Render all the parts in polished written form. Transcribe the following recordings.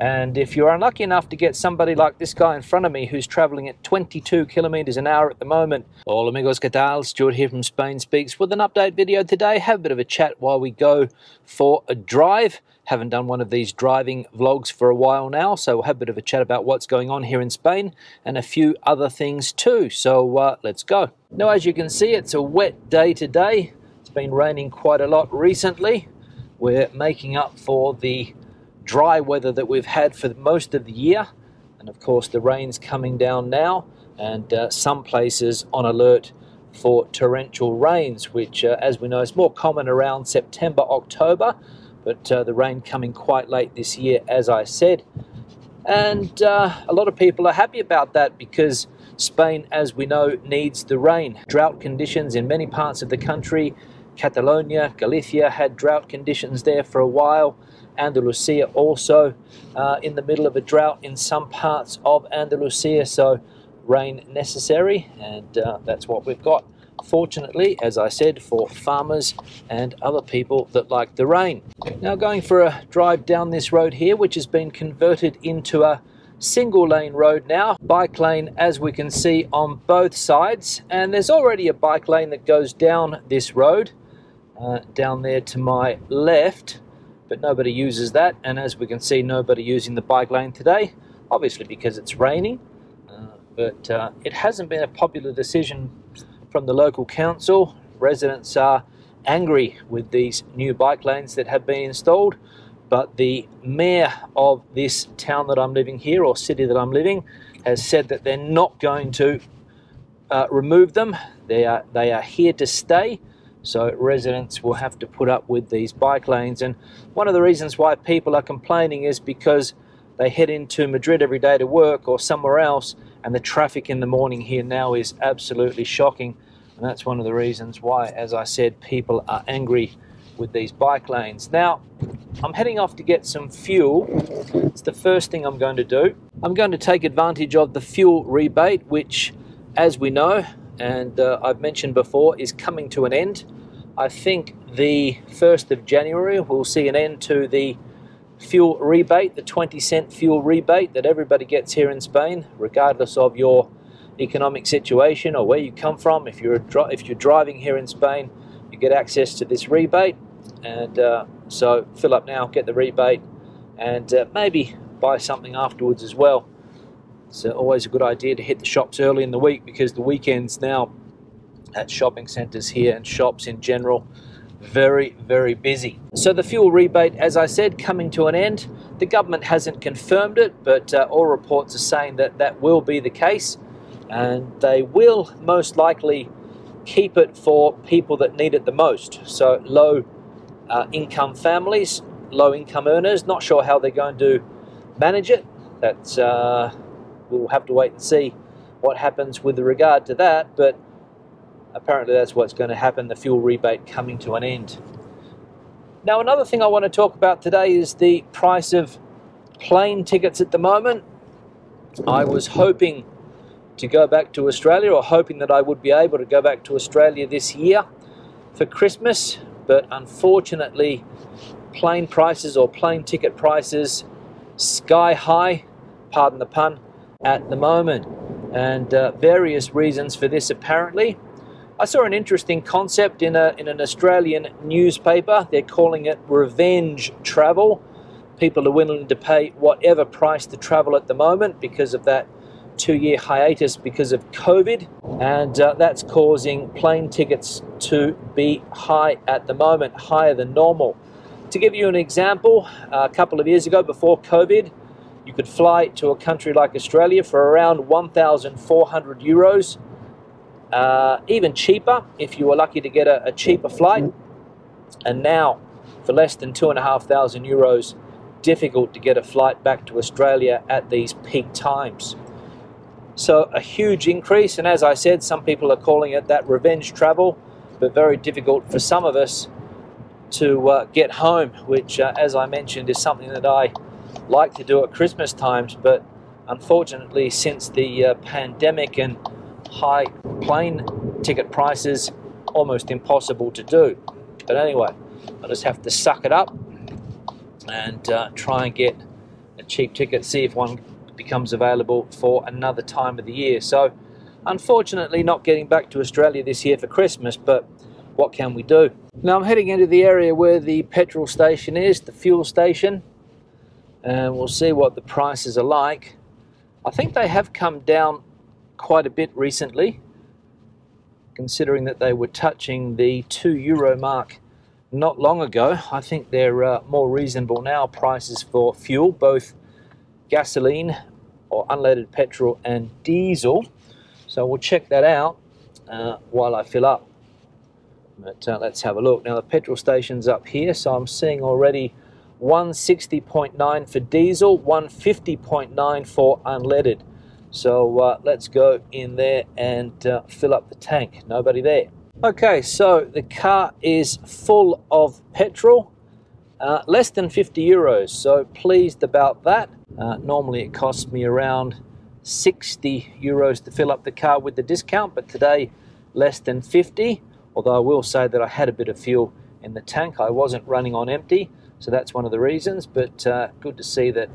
And if you're unlucky enough to get somebody like this guy in front of me who's traveling at 22 kilometers an hour at the moment. Hola amigos, ¿qué tal? Stuart here from Spain Speaks with an update video today. Have a bit of a chat while we go for a drive. Haven't done one of these driving vlogs for a while now, so we'll have a bit of a chat about what's going on here in Spain and a few other things too. So let's go. Now, as you can see, it's a wet day today. It's been raining quite a lot recently. We're making up for the dry weather that we've had for most of the year, and of course the rain's coming down now, and some places on alert for torrential rains, which as we know is more common around September, October, but the rain coming quite late this year, as I said. And a lot of people are happy about that because Spain, as we know, needs the rain. Drought conditions in many parts of the country. Catalonia, Galicia had drought conditions there for a while. Andalusia also in the middle of a drought in some parts of Andalusia, so rain necessary, and that's what we've got, fortunately, as I said, for farmers and other people that like the rain. Now, going for a drive down this road here, which has been converted into a single lane road now. Bike lane, as we can see, on both sides, and there's already a bike lane that goes down this road, down there to my left, but nobody uses that, and as we can see, nobody using the bike lane today, obviously because it's raining, but it hasn't been a popular decision from the local council. Residents are angry with these new bike lanes that have been installed, but the mayor of this town that I'm living here, or city that I'm living, has said that they're not going to remove them. They are here to stay. So residents will have to put up with these bike lanes. And one of the reasons why people are complaining is because they head into Madrid every day to work or somewhere else, and the traffic in the morning here now is absolutely shocking. And that's one of the reasons why, as I said, people are angry with these bike lanes. Now, I'm heading off to get some fuel. It's the first thing I'm going to do. I'm going to take advantage of the fuel rebate, which, as we know, and I've mentioned before, is coming to an end. I think the 1st of January we'll see an end to the fuel rebate, the 20-cent fuel rebate that everybody gets here in Spain, regardless of your economic situation or where you come from. If you're driving here in Spain, you get access to this rebate, and so fill up now, get the rebate, and maybe buy something afterwards as well. It's always a good idea to hit the shops early in the week, because the weekends now at shopping centres here and shops in general, very, very busy. So the fuel rebate, as I said, coming to an end. The government hasn't confirmed it, but all reports are saying that that will be the case, and they will most likely keep it for people that need it the most. So low income families, low income earners. Not sure how they're going to manage it. That's we'll have to wait and see what happens with regard to that, but apparently that's what's going to happen, the fuel rebate coming to an end. Now, another thing I want to talk about today is the price of plane tickets at the moment. I was hoping to go back to Australia, or hoping that I would be able to go back to Australia this year for Christmas, but unfortunately plane prices, or plane ticket prices, sky high, pardon the pun, at the moment, and various reasons for this apparently. I saw an interesting concept in an Australian newspaper. They're calling it revenge travel. People are willing to pay whatever price to travel at the moment because of that 2-year hiatus because of COVID, and that's causing plane tickets to be high at the moment, higher than normal. To give you an example, a couple of years ago, before COVID, you could fly to a country like Australia for around 1,400 euros, even cheaper if you were lucky to get a cheaper flight. And now, for less than 2,500 euros, difficult to get a flight back to Australia at these peak times. So a huge increase, and as I said, some people are calling it that revenge travel, but very difficult for some of us to get home, which, as I mentioned, is something that I like to do at Christmas times, but unfortunately since the pandemic and high plane ticket prices, almost impossible to do. But anyway, I just have to suck it up and try and get a cheap ticket, see if one becomes available for another time of the year. So unfortunately not getting back to Australia this year for Christmas, but what can we do? Now I'm heading into the area where the petrol station is, the fuel station, and we'll see what the prices are like. I think they have come down quite a bit recently, considering that they were touching the €2 mark not long ago. I think they're more reasonable now, prices for fuel, both gasoline or unleaded petrol and diesel. So we'll check that out while I fill up. But let's have a look. Now the petrol station's up here, so I'm seeing already 160.9 for diesel, 150.9 for unleaded. So let's go in there and fill up the tank. Nobody there. Okay, so the car is full of petrol, less than €50, so pleased about that. Normally it costs me around €60 to fill up the car with the discount, but today less than 50, although I will say that I had a bit of fuel in the tank. I wasn't running on empty, so that's one of the reasons, but good to see that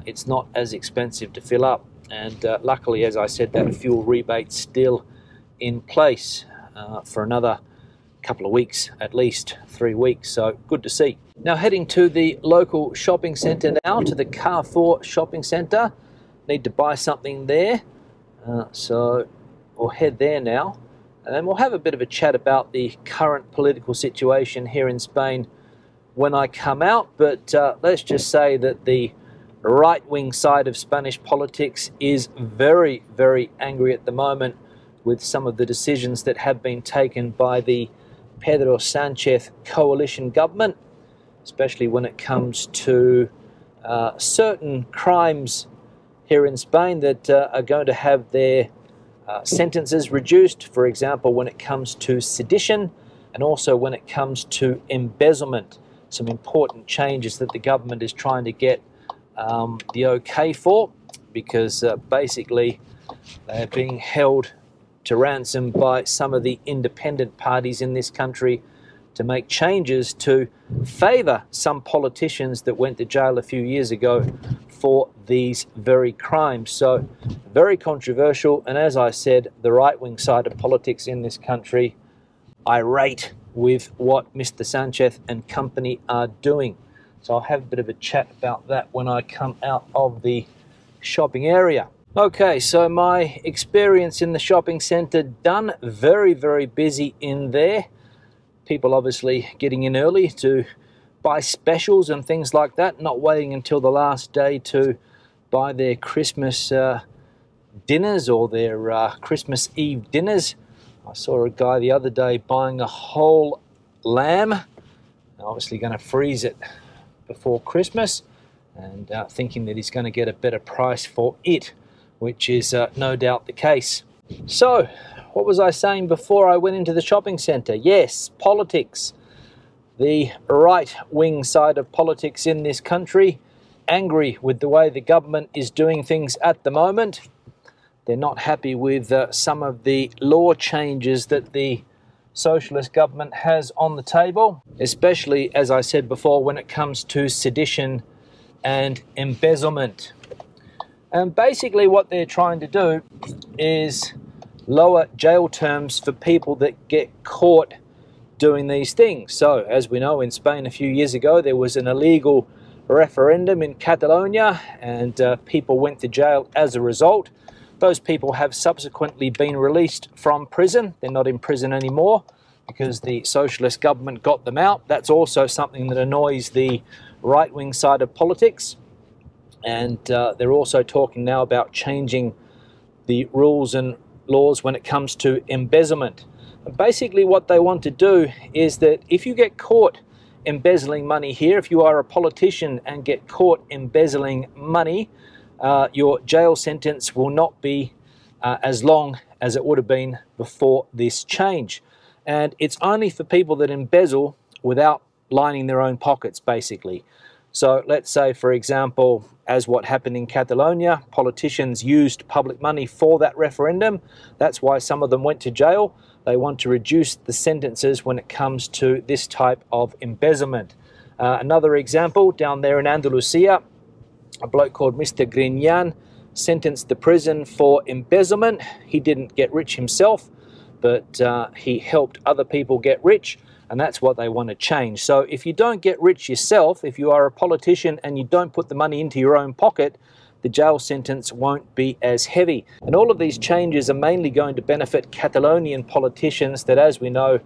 it's not as expensive to fill up. And luckily, as I said, that fuel rebate's still in place for another couple of weeks, at least 3 weeks, so good to see. Now heading to the local shopping centre now, to the Carrefour shopping centre. Need to buy something there, so we'll head there now, and then we'll have a bit of a chat about the current political situation here in Spain when I come out. But let's just say that the right-wing side of Spanish politics is very, very angry at the moment with some of the decisions that have been taken by the Pedro Sánchez coalition government, especially when it comes to certain crimes here in Spain that are going to have their sentences reduced. For example, when it comes to sedition, and also when it comes to embezzlement. Some important changes that the government is trying to get the okay for, because basically they're being held to ransom by some of the independent parties in this country to make changes to favour some politicians that went to jail a few years ago for these very crimes. So very controversial, and as I said, the right-wing side of politics in this country irate with what Mr. Sánchez and company are doing. So I'll have a bit of a chat about that when I come out of the shopping area. Okay, so my experience in the shopping centre done. Very, very busy in there. People obviously getting in early to buy specials and things like that, not waiting until the last day to buy their Christmas dinners or their Christmas Eve dinners. I saw a guy the other day buying a whole lamb, obviously going to freeze it before Christmas, and thinking that he's going to get a better price for it, which is no doubt the case. So, what was I saying before I went into the shopping centre? Yes, politics. The right-wing side of politics in this country, angry with the way the government is doing things at the moment. They're not happy with some of the law changes that the socialist government has on the table, especially, as I said before, when it comes to sedition and embezzlement. And basically what they're trying to do is lower jail terms for people that get caught doing these things. So, as we know, in Spain a few years ago, there was an illegal referendum in Catalonia, and people went to jail as a result. Those people have subsequently been released from prison. They're not in prison anymore because the socialist government got them out. That's also something that annoys the right-wing side of politics. And they're also talking now about changing the rules and laws when it comes to embezzlement. And basically what they want to do is that if you get caught embezzling money here, if you are a politician and get caught embezzling money, your jail sentence will not be as long as it would have been before this change. And it's only for people that embezzle without lining their own pockets, basically. So let's say, for example, as what happened in Catalonia, politicians used public money for that referendum. That's why some of them went to jail. They want to reduce the sentences when it comes to this type of embezzlement. Another example, down there in Andalusia, a bloke called Mr. Griñán, sentenced to prison for embezzlement. He didn't get rich himself, but he helped other people get rich, and that's what they want to change. So if you don't get rich yourself, if you are a politician and you don't put the money into your own pocket, the jail sentence won't be as heavy. And all of these changes are mainly going to benefit Catalonian politicians that, as we know,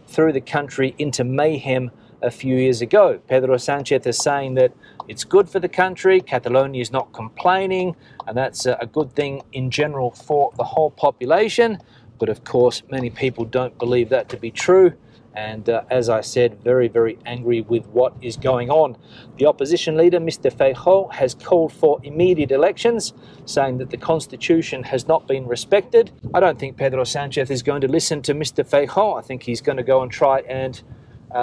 threw the country into mayhem a few years ago. Pedro Sánchez is saying that it's good for the country, Catalonia is not complaining, and that's a good thing in general for the whole population. But of course, many people don't believe that to be true. And as I said, very, very angry with what is going on. The opposition leader, Mr. Feijóo, has called for immediate elections, saying that the constitution has not been respected. I don't think Pedro Sánchez is going to listen to Mr. Feijóo. I think he's going to go and try and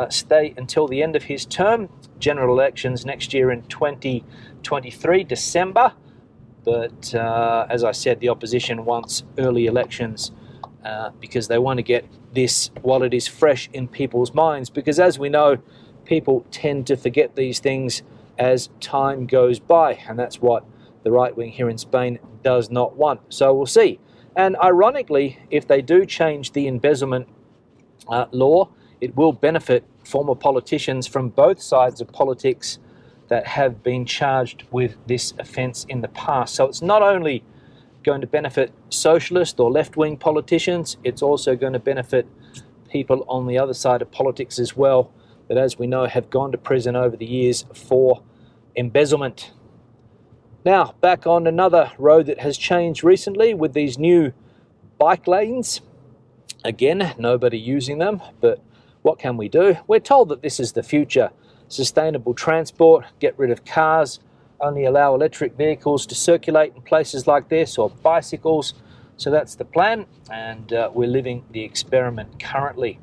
stay until the end of his term. General elections next year in 2023, December. But as I said, the opposition wants early elections because they want to get this while it is fresh in people's minds, because as we know, people tend to forget these things as time goes by, and that's what the right wing here in Spain does not want. So we'll see. And ironically, if they do change the embezzlement law, it will benefit former politicians from both sides of politics that have been charged with this offence in the past. So it's not only going to benefit socialist or left-wing politicians, it's also going to benefit people on the other side of politics as well, that, as we know, have gone to prison over the years for embezzlement. Now, back on another road that has changed recently with these new bike lanes. Again, nobody using them, but what can we do? We're told that this is the future. Sustainable transport, get rid of cars, only allow electric vehicles to circulate in places like this, or bicycles. So that's the plan, and we're living the experiment currently.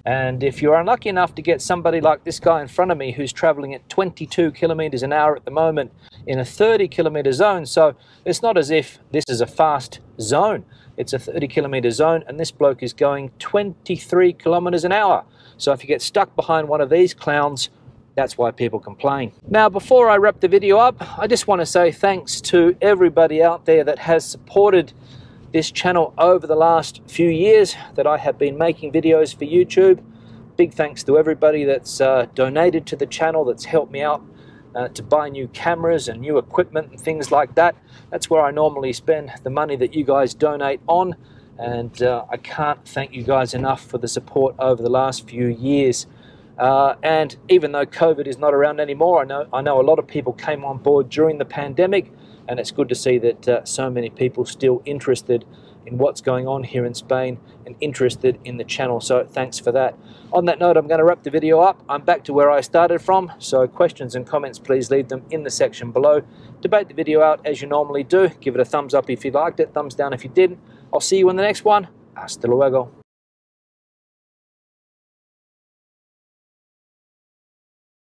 And if you're unlucky enough to get somebody like this guy in front of me who's traveling at 22 kilometers an hour at the moment in a 30-kilometer zone, so it's not as if this is a fast zone. It's a 30-kilometer zone, and this bloke is going 23 kilometers an hour. So if you get stuck behind one of these clowns, that's why people complain. Now, before I wrap the video up, I just want to say thanks to everybody out there that has supported this channel over the last few years that I have been making videos for YouTube. Big thanks to everybody that's donated to the channel, that's helped me out to buy new cameras and new equipment and things like that. That's where I normally spend the money that you guys donate on, and I can't thank you guys enough for the support over the last few years. And even though COVID is not around anymore, I know a lot of people came on board during the pandemic, and it's good to see that so many people still interested in what's going on here in Spain and interested in the channel. So thanks for that. On that note, I'm going to wrap the video up. I'm back to where I started from, so questions and comments, please leave them in the section below. Debate the video out as you normally do. Give it a thumbs up if you liked it, thumbs down if you didn't. I'll see you in the next one. Hasta luego.